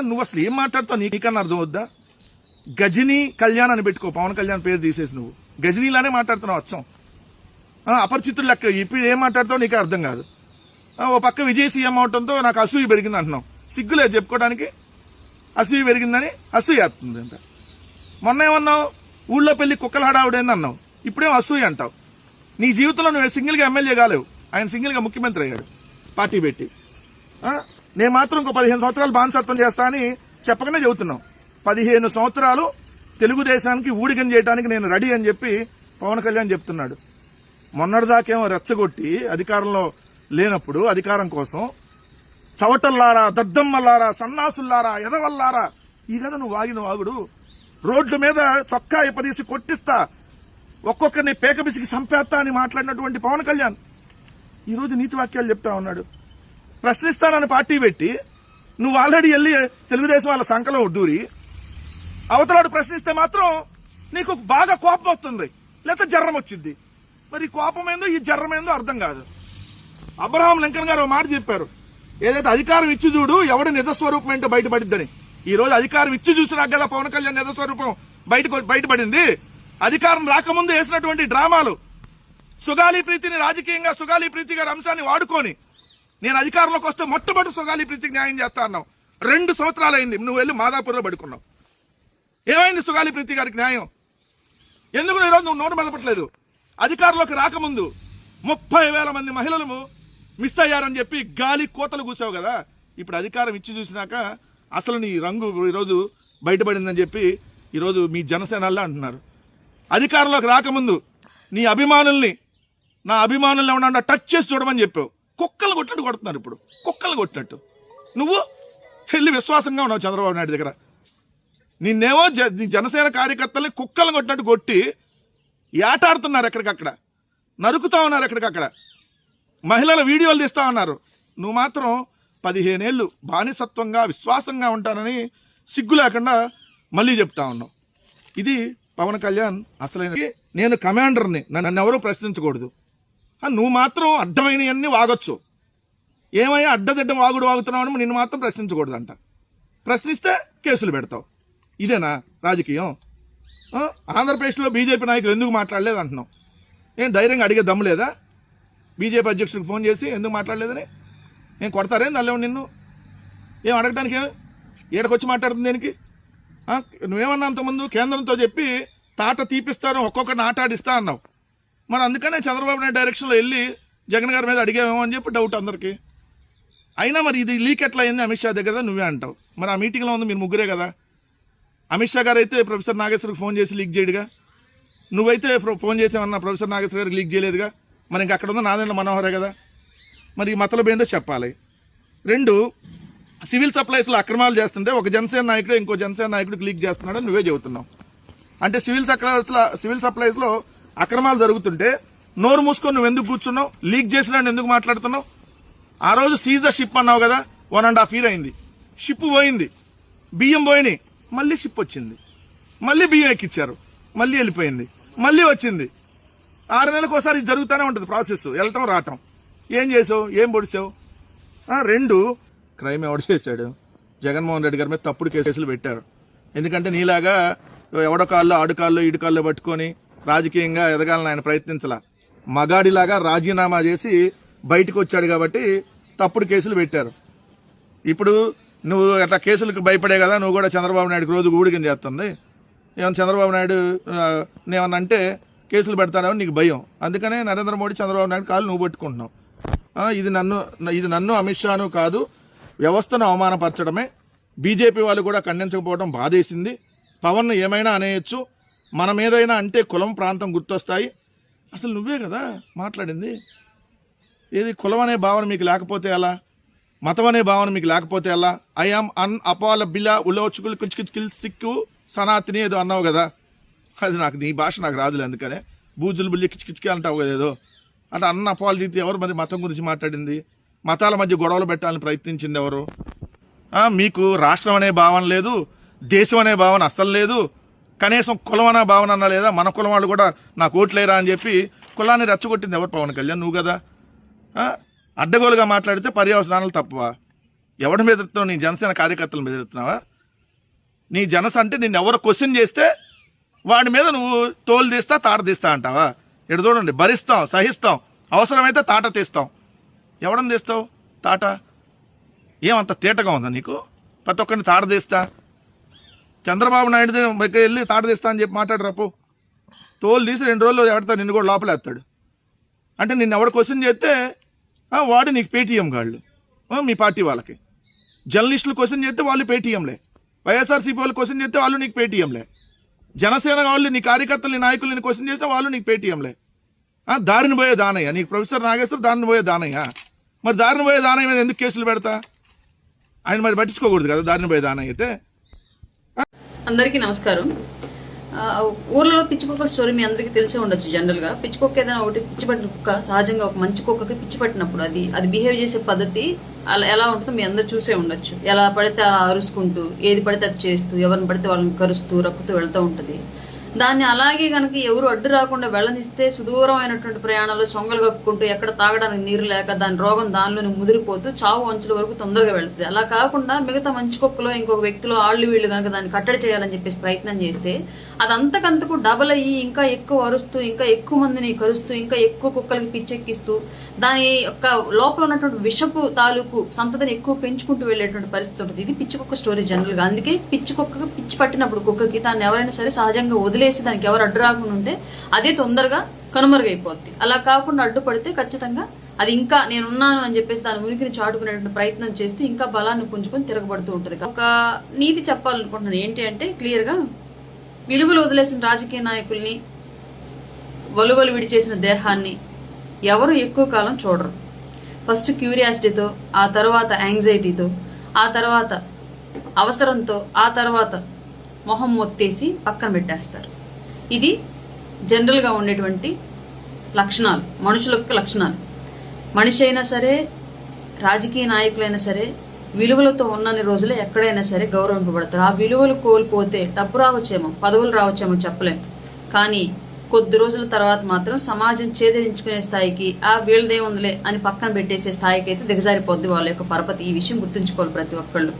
నువ్వు అసలు ఏం మాట్లాడతావు నీకన్నా అర్థం వద్దా? గజనీ కళ్యాణ్ అని పెట్టుకో, పవన్ కళ్యాణ్ పేరు తీసేసి నువ్వు గజనీలానే మాట్లాడుతున్నావు వచ్చాం. అపరిచితులు లెక్క ఇప్పుడు ఏం మాట్లాడతావు నీకే అర్థం కాదు. ఓ పక్క విజయ్ సీఎం అవటంతో నాకు అసూయ పెరిగింది అంటున్నావు. సిగ్గులేదు చెప్పుకోవడానికి. అసూయ పెరిగిందని అసూయ అవుతుందంట. మొన్న ఏమన్నావు, ఊళ్ళో పెళ్లి కుక్కల హడావుడైంది అన్నావు. ఇప్పుడేం అసూయ అంటావు. నీ జీవితంలో నువ్వు సింగిల్గా ఎమ్మెల్యే కాలేవు, ఆయన సింగిల్గా ముఖ్యమంత్రి అయ్యాడు పార్టీ పెట్టి. నేను మాత్రం ఇంకో 15 సంవత్సరాలు బానిసత్వం చేస్తా అని చెప్పకనే చెబుతున్నావు. 15 సంవత్సరాలు తెలుగుదేశానికి ఊడిగం చేయడానికి నేను రెడీ అని చెప్పి పవన్ కళ్యాణ్ చెప్తున్నాడు. మొన్నటిదాకేమో రెచ్చగొట్టి అధికారంలో లేనప్పుడు అధికారం కోసం చవటల్లారా, దద్దమ్మల్లారా, సన్నాసుల్లారా, ఎదవల్లారా, ఈ కదా నువ్వు వాగిన వాగుడు. రోడ్ల మీద చొక్కా ఇప్పదీసి కొట్టిస్తా, ఒక్కొక్కరిని పేకబిసికి సంపేస్తా అని మాట్లాడినటువంటి పవన్ కళ్యాణ్ ఈరోజు నీతి వాక్యాలు చెప్తా ఉన్నాడు. ప్రశ్నిస్తానని పార్టీ పెట్టి నువ్వు ఆల్రెడీ వెళ్ళి తెలుగుదేశం వాళ్ళ సంకలో దూరి అవతలాడు ప్రశ్నిస్తే మాత్రం నీకు బాగా కోపం వస్తుంది, లేకపోతే జర్రం వచ్చింది. మరి కోపం ఏందో ఈ జర్రం ఏందో అర్థం కాదు. అబ్రహాం లింకన్ గారు మాట చెప్పారు, ఏదైతే అధికారం ఇచ్చి చూడు ఎవడి నిజస్వరూపం ఏంటో బయటపడిద్దని. ఈ రోజు అధికారం ఇచ్చి చూసినా కదా పవన్ కళ్యాణ్ నిజస్వరూపం బయటపడింది. అధికారం రాకముందు వేసినటువంటి డ్రామాలు, సుగాలి ప్రీతిని రాజకీయంగా సుగాలి ప్రీతి గారి అంశాన్ని వాడుకొని నేను అధికారంలోకి వస్తే మొట్టమొదటి సుగాలి ప్రీతికి న్యాయం చేస్తా అన్నావు. 2 సంవత్సరాలు అయింది, నువ్వు వెళ్ళి మాదాపూర్లో పడుకున్నావు. ఏమైంది సుగాలి ప్రీతి గారికి న్యాయం? ఎందుకు ఈరోజు నువ్వు నోటు మెదపట్లేదు? అధికారంలోకి రాకముందు 30,000 మంది మహిళలు మిస్ అయ్యారని చెప్పి గాలి కోతలు కూసావు కదా. ఇప్పుడు అధికారం ఇచ్చి చూసినాక అసలు నీ రంగు ఈరోజు బయటపడిందని చెప్పి ఈరోజు మీ జనసేనల్లో అంటున్నారు. అధికారంలోకి రాకముందు నీ అభిమానుల్ని, నా అభిమానుల్ని ఏమన్నా టచ్ చేసి చూడమని చెప్పావు. కుక్కలు కొట్టినట్టు కొడుతున్నారు ఇప్పుడు, కుక్కలు కొట్టినట్టు. నువ్వు వెళ్ళి విశ్వాసంగా ఉన్నావు చంద్రబాబు నాయుడు దగ్గర. నిన్నేమో నీ జనసేన కార్యకర్తల్ని కుక్కలు కొట్టినట్టు కొట్టి ఏటాడుతున్నారు, ఎక్కడికక్కడ నరుకుతా ఉన్నారు, ఎక్కడికక్కడ మహిళల వీడియోలు తీస్తా ఉన్నారు. నువ్వు మాత్రం 15 ఏళ్ళు బానిసత్వంగా విశ్వాసంగా ఉంటానని సిగ్గు లేకుండా మళ్ళీ చెప్తా ఉన్నావు. ఇది పవన్ కళ్యాణ్ అసలైన. నేను కమాండర్ని, నన్ను ఎవరూ ప్రశ్నించకూడదు. నువ్వు మాత్రం అడ్డమైనవన్నీ వాగొచ్చు. ఏమయ్యా అడ్డదిడ్డం వాగుడు వాగుతున్నావు అని నిన్ను మాత్రం ప్రశ్నించకూడదంట. ప్రశ్నిస్తే కేసులు పెడతావు. ఇదేనా రాజకీయం? ఆంధ్రప్రదేశ్లో బీజేపీ నాయకులు ఎందుకు మాట్లాడలేదు అంటున్నావు. ఏం ధైర్యంగా అడిగే దమ్ము లేదా? బీజేపీ అధ్యక్షుడికి ఫోన్ చేసి ఎందుకు మాట్లాడలేదని ఏం కొడతారేం నల్లేవు నిన్ను? ఏం అడగటానికి ఏడకొచ్చి మాట్లాడుతుంది దేనికి? నువ్వేమన్నా అంతకుముందు కేంద్రంతో చెప్పి తాట తీపిస్తాను, ఒక్కొక్కరిని ఆటాడిస్తా అన్నావు. మరి అందుకనే చంద్రబాబు నాయుడు డైరెక్షన్లో వెళ్ళి జగన్ గారి మీద అడిగామేమో అని చెప్పి డౌట్ అందరికీ. అయినా మరి ఇది లీక్ ఎట్లా అయింది అమిత్ షా దగ్గర నువ్వే అంటావు. మరి ఆ మీటింగ్లో ఉంది మీరు ముగ్గురే కదా. అమిత్ షా గారు అయితే ప్రొఫెసర్ నాగేశ్వరికి ఫోన్ చేసి లీక్ చేయడుగా. నువ్వైతే ఫోన్ చేసావన్నా ప్రొఫెసర్ నాగేశ్వర గారికి లీక్ చేయలేదుగా. మరి ఇంక అక్కడ ఉన్న నాదెండ్ల మనోహరే కదా. మరి ఈ మతలబ్ ఏందో చెప్పాలి. 2 సివిల్ సప్లైస్లో అక్రమాలు చేస్తుంటే ఒక జనసేన నాయకుడు ఇంకో జనసేన నాయకుడికి లీక్ చేస్తున్నాడని నువ్వే చెబుతున్నావు. అంటే సివిల్ సప్లైస్లో అక్రమాలు జరుగుతుంటే నోరు మూసుకొని నువ్వు ఎందుకు కూర్చున్నావు? లీక్ చేసినాడు ఎందుకు మాట్లాడుతున్నావు? ఆ రోజు సీజ్ ద షిప్ అన్నావు కదా. 1.5 year అయింది, షిప్ పోయింది, బియ్యం పోయినాయి, మళ్ళీ షిప్ వచ్చింది, మళ్ళీ బియ్యం ఎక్కిచ్చారు, మళ్ళీ వెళ్ళిపోయింది, మళ్ళీ వచ్చింది. 6 నెలలకు ఒకసారి జరుగుతూనే ఉంటుంది ప్రాసెస్, వెళ్ళటం రావటం. ఏం చేసావు? ఏం పొడిచావు? 2 క్రైమ్ ఎవడు చేశాడు? జగన్మోహన్ రెడ్డి గారి మీద తప్పుడు కేసులు పెట్టారు. ఎందుకంటే నీలాగా ఎవడో కాల్లో ఆడుకాల్లో ఈడుకాల్లో పట్టుకొని రాజకీయంగా ఎదగాలని ఆయన ప్రయత్నించలా. మగాడిలాగా రాజీనామా చేసి బయటకు వచ్చాడు కాబట్టి తప్పుడు కేసులు పెట్టారు. ఇప్పుడు నువ్వు అట్లా కేసులకు భయపడే కదా నువ్వు కూడా చంద్రబాబు నాయుడుకి రోజు ఊడికం చేస్తుంది. ఏమన్నా చంద్రబాబు నాయుడు ఏమన్నా అంటే కేసులు పెడతాడని నీకు భయం. అందుకనే నరేంద్ర మోడీ చంద్రబాబు నాయుడు కాళ్ళు నువ్వు పట్టుకుంటున్నావు. ఇది నన్ను అమిత్ షాను కాదు, వ్యవస్థను అవమానపరచడమే. బీజేపీ వాళ్ళు కూడా ఖండించకపోవడం బాధేసింది. పవన్ ఏమైనా అనేయచ్చు, మనం ఏదైనా అంటే కులం ప్రాంతం గుర్తొస్తాయి. అసలు నువ్వే కదా మాట్లాడింది. ఏది కులం అనే భావన మీకు లేకపోతే ఎలా? మతం అనే భావన మీకు లేకపోతే ఎలా? ఐఆమ్ అన్ అపాల బిలా ఉలోచుకులు కిల్ సిక్కు సనాతిని ఏదో అన్నావు కదా. అది నాకు నీ భాష నాకు రాదులే, అందుకనే బూజులు బుల్లి కిచ్కిచ్కి అంటావు కదా ఏదో. అంటే అన్న అపాలజీ ఎవరు? మరి మతం గురించి మాట్లాడింది? మతాల మధ్య గొడవలు పెట్టాలని ప్రయత్నించింది ఎవరు? మీకు రాష్ట్రం అనే భావన లేదు, దేశం అనే భావన అస్సలు లేదు, కనీసం కులం అనే భావన అన్నా లేదా? మన కులం వాళ్ళు కూడా నాకు ఓట్లేరా అని చెప్పి కులాన్ని రెచ్చగొట్టింది ఎవరు? పవన్ కళ్యాణ్, నువ్వు కదా. అడ్డగోలుగా మాట్లాడితే పర్యవసనాలు తప్పవా? ఎవడి మీద ఎత్తున్నావు? నీ జనసేన కార్యకర్తల మీద ఎత్తున్నావా? నీ అంటే నిన్ను ఎవరు క్వశ్చన్ చేస్తే వాడి మీద నువ్వు తోలు తీస్తా తాట తీస్తా అంటావా? ఇక్కడ చూడండి, భరిస్తాం, సహిస్తాం, అవసరమైతే తాట తీస్తాం. ఎవడని తీస్తావు తాట? ఏమంత తేటగా ఉందా నీకు? ప్రతి ఒక్కరిని తాట తీస్తా, చంద్రబాబు నాయుడు దగ్గర వెళ్ళి తాట తీస్తా అని చెప్పి మాట్లాడరాపు. తోలు తీసి 2 రోజులు ఎవడతా నిన్ను కూడా లోపలేస్తాడు. అంటే నిన్ను ఎవడు క్వశ్చన్ చేస్తే వాడు నీకు పేటీఎం గాళ్ళు, మీ పార్టీ వాళ్ళకి. జర్నలిస్టులు క్వశ్చన్ చేస్తే వాళ్ళు పేటీఎంలే, వైఎస్ఆర్సీపీ వాళ్ళు క్వశ్చన్ చేస్తే వాళ్ళు నీకు పేటీఎంలే, జనసేన వాళ్ళు నీ కార్యకర్తలు నీ నాయకులు నేను క్వశ్చన్ చేస్తే వాళ్ళు నీకు పేటీఎంలే. దారిని పోయే దానయ్య నీకు ప్రొఫెసర్ నాగేశ్వర్, దారిని పోయే దానయ్య. మరి దారిని పోయే దానయ్య మీద ఎందుకు కేసులు పెడతా? ఆయన మరి పట్టించుకోకూడదు కదా దారిని పోయే దానయ్య అయితే. అందరికీ నమస్కారం. ఊర్లలో పిచ్చికొక్క స్టోరీ మీ అందరికీ తెలిసే ఉండొచ్చు. జనరల్ గా పిచ్చికొక్క ఏదైనా ఒకటి పిచ్చి పట్టిన కుక్క, సహజంగా ఒక మంచి కుక్కకి పిచ్చి పట్టినప్పుడు అది బిహేవ్ చేసే పద్ధతి అలా ఎలా ఉంటుందో మీ అందరు చూసే ఉండొచ్చు. ఎలా పడితే అలా అరుచుకుంటూ, ఏది పడితే అది చేస్తూ, ఎవరిని పడితే వాళ్ళని కరుస్తూ రక్కుతూ వెళ్తూ ఉంటుంది. దాన్ని అలాగే కనుక ఎవరు అడ్డు రాకుండా వెళ్ళనిస్తే సుదూరమైనటువంటి ప్రయాణాలు సొంగలు కప్పుకుంటూ, ఎక్కడ తాగడానికి నీరు లేక దాని రోగం దానిలోనే ముదిరిపోతూ చావు అంచుల వరకు తొందరగా వెళుతుంది. అలా కాకుండా మిగతా మంచి కుక్కలో ఇంకొక వ్యక్తిలో వీళ్ళు కనుక దాన్ని కట్టడి చేయాలని చెప్పేసి ప్రయత్నం చేస్తే అది అంతకంతకు డబల్ అయ్యి ఇంకా ఎక్కువ అరుస్తూ, ఇంకా ఎక్కువ మందిని కరుస్తూ, ఇంకా ఎక్కువ కుక్కలకి పిచ్చెక్కిస్తూ దాని యొక్క లోపల ఉన్నటువంటి విషపు తాలూకు సంతతిని ఎక్కువ పెంచుకుంటూ వెళ్ళేటువంటి పరిస్థితి ఉంటుంది. ఇది పిచ్చి కుక్క స్టోరీ జనరల్ గా. అందుకే పిచ్చి కుక్కకి పిచ్చి పట్టినప్పుడు కుక్కకి దాన్ని ఎవరైనా సరే సహజంగా వదిలేసి దానికి ఎవరు అడ్డు రాకుండా ఉంటే అదే తొందరగా కనుమరుగైపోద్ది. అలా కాకుండా అడ్డుపడితే ఖచ్చితంగా అది ఇంకా నేనున్నాను అని చెప్పేసి దాని ఉనికిని చాటుకునేటువంటి ప్రయత్నం చేస్తూ ఇంకా బలాన్ని పుంజుకొని తిరగబడుతూ ఉంటుంది. ఒక నీతి చెప్పాలనుకుంటున్నాను. ఏంటి అంటే క్లియర్ గా విలువలు వదిలేసిన రాజకీయ నాయకుల్ని, వలువలు విడిచేసిన దేహాన్ని ఎవరు ఎక్కువ కాలం చూడరు. ఫస్ట్ క్యూరియాసిటీతో, ఆ తర్వాత యాంగ్జైటీతో, ఆ తర్వాత అవసరంతో, ఆ తర్వాత మొహం మొత్తేసి పక్కన పెట్టేస్తారు. ఇది జనరల్గా ఉండేటువంటి లక్షణాలు, మనుషుల యొక్క లక్షణాలు. మనిషి అయినా సరే, రాజకీయ నాయకులైనా సరే విలువలతో ఉన్నన్ని రోజులే ఎక్కడైనా సరే గౌరవింపబడతారు. ఆ విలువలు కోల్పోతే డబ్బు రావచ్చేమో, పదవులు రావచ్చేమో చెప్పలేం, కానీ కొద్ది రోజుల తర్వాత మాత్రం సమాజం చేదరించుకునే స్థాయికి వీళ్ళదే ఉందిలే అని పక్కన పెట్టేసే స్థాయికి అయితే దిగజారిపోద్ది వాళ్ళ యొక్క పరపతి. ఈ విషయం గుర్తుంచుకోవాలి ప్రతి ఒక్కళ్ళు.